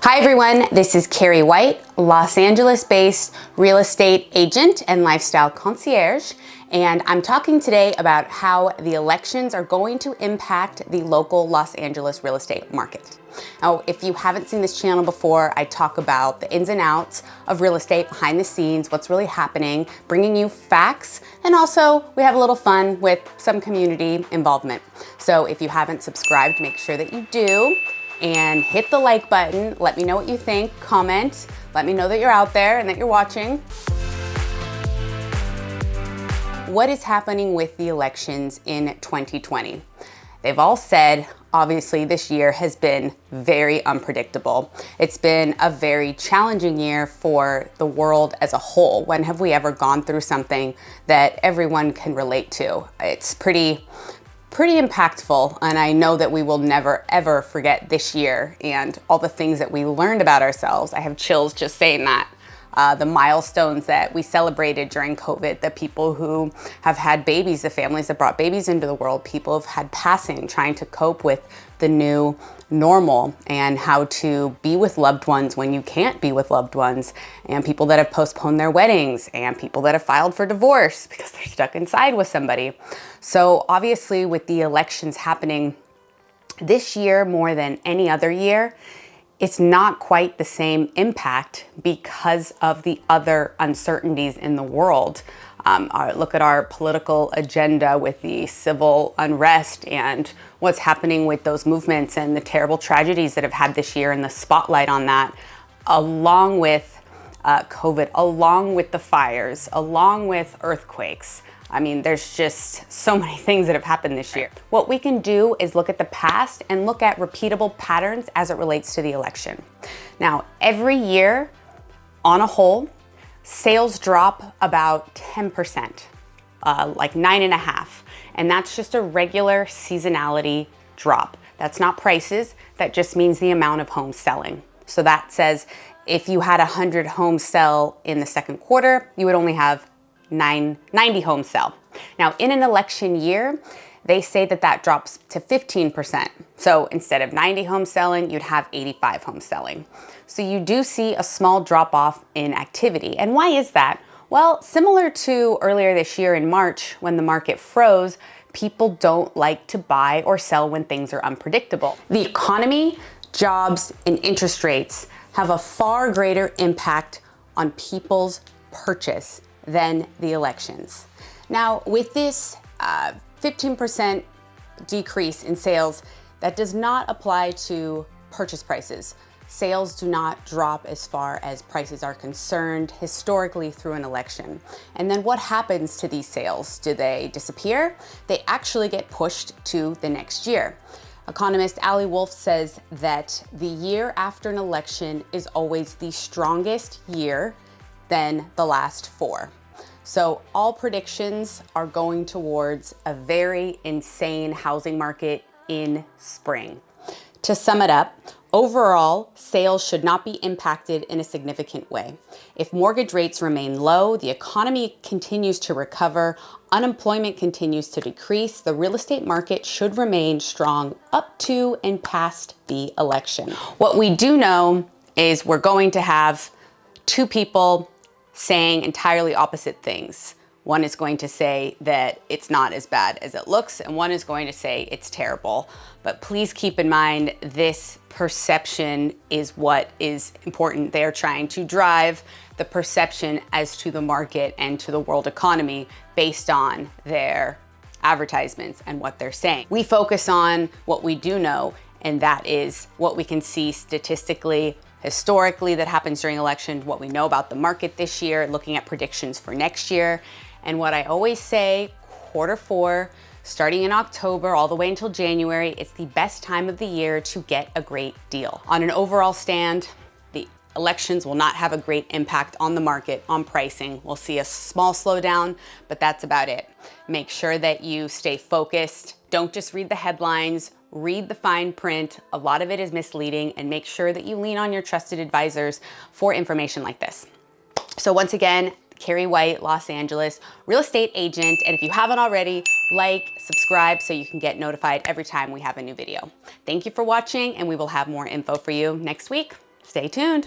Hi everyone, this is Keri White, Los Angeles-based real estate agent and lifestyle concierge, and I'm talking today about how the elections are going to impact the local Los Angeles real estate market. Now, if you haven't seen this channel before, I talk about the ins and outs of real estate, behind the scenes, what's really happening, bringing you facts, and also we have a little fun with some community involvement. So if you haven't subscribed, make sure that you do. And hit the like button. Let me know what you think, comment, let me know that you're out there and that you're watching. What is happening with the elections in 2020? They've all said, obviously, this year has been very unpredictable. It's been a very challenging year for the world as a whole. When have we ever gone through something that everyone can relate to? It's pretty impactful, and I know that we will never ever forget this year and all the things that we learned about ourselves. I have chills just saying that. The milestones that we celebrated during COVID, the people who have had babies, the families that brought babies into the world, people have had passing, trying to cope with the new normal and how to be with loved ones when you can't be with loved ones, and people that have postponed their weddings, and people that have filed for divorce because they're stuck inside with somebody. So obviously with the elections happening this year more than any other year, it's not quite the same impact because of the other uncertainties in the world. Look at our political agenda with the civil unrest and what's happening with those movements and the terrible tragedies that have had this year and the spotlight on that, along with COVID, along with the fires, along with earthquakes. I mean, there's just so many things that have happened this year. What we can do is look at the past and look at repeatable patterns as it relates to the election. Now, every year, on a whole, sales drop about 10%, like 9.5%. And that's just a regular seasonality drop. That's not prices, that just means the amount of homes selling. So that says if you had 100 homes sell in the second quarter, you would only have 90 homes sell. Now, in an election year, they say that that drops to 15%. So instead of 90 homes selling, you'd have 85 homes selling. So you do see a small drop off in activity. And why is that? Well, similar to earlier this year in March when the market froze, people don't like to buy or sell when things are unpredictable. The economy, jobs, and interest rates have a far greater impact on people's purchase than the elections. Now, with this 15% decrease in sales, that does not apply to purchase prices. Sales do not drop as far as prices are concerned historically through an election. And then what happens to these sales? Do they disappear? They actually get pushed to the next year. Economist Ali Wolf says that the year after an election is always the strongest year than the last four. So all predictions are going towards a very insane housing market in spring. To sum it up, overall, sales should not be impacted in a significant way. If mortgage rates remain low, the economy continues to recover, unemployment continues to decrease, the real estate market should remain strong up to and past the election. What we do know is we're going to have two people saying entirely opposite things. One is going to say that it's not as bad as it looks, and one is going to say it's terrible. But please keep in mind, this perception is what is important. They are trying to drive the perception as to the market and to the world economy based on their advertisements and what they're saying. We focus on what we do know, and that is what we can see statistically, historically, that happens during elections, what we know about the market this year, looking at predictions for next year. And what I always say, quarter four, starting in October all the way until January, it's the best time of the year to get a great deal. On an overall stand, the elections will not have a great impact on the market, on pricing. We'll see a small slowdown, but that's about it. Make sure that you stay focused. Don't just read the headlines. Read the fine print. A lot of it is misleading, and make sure that you lean on your trusted advisors for information like this. So once again, Keri White, Los Angeles, real estate agent. And if you haven't already, like, subscribe so you can get notified every time we have a new video. Thank you for watching, and we will have more info for you next week. Stay tuned.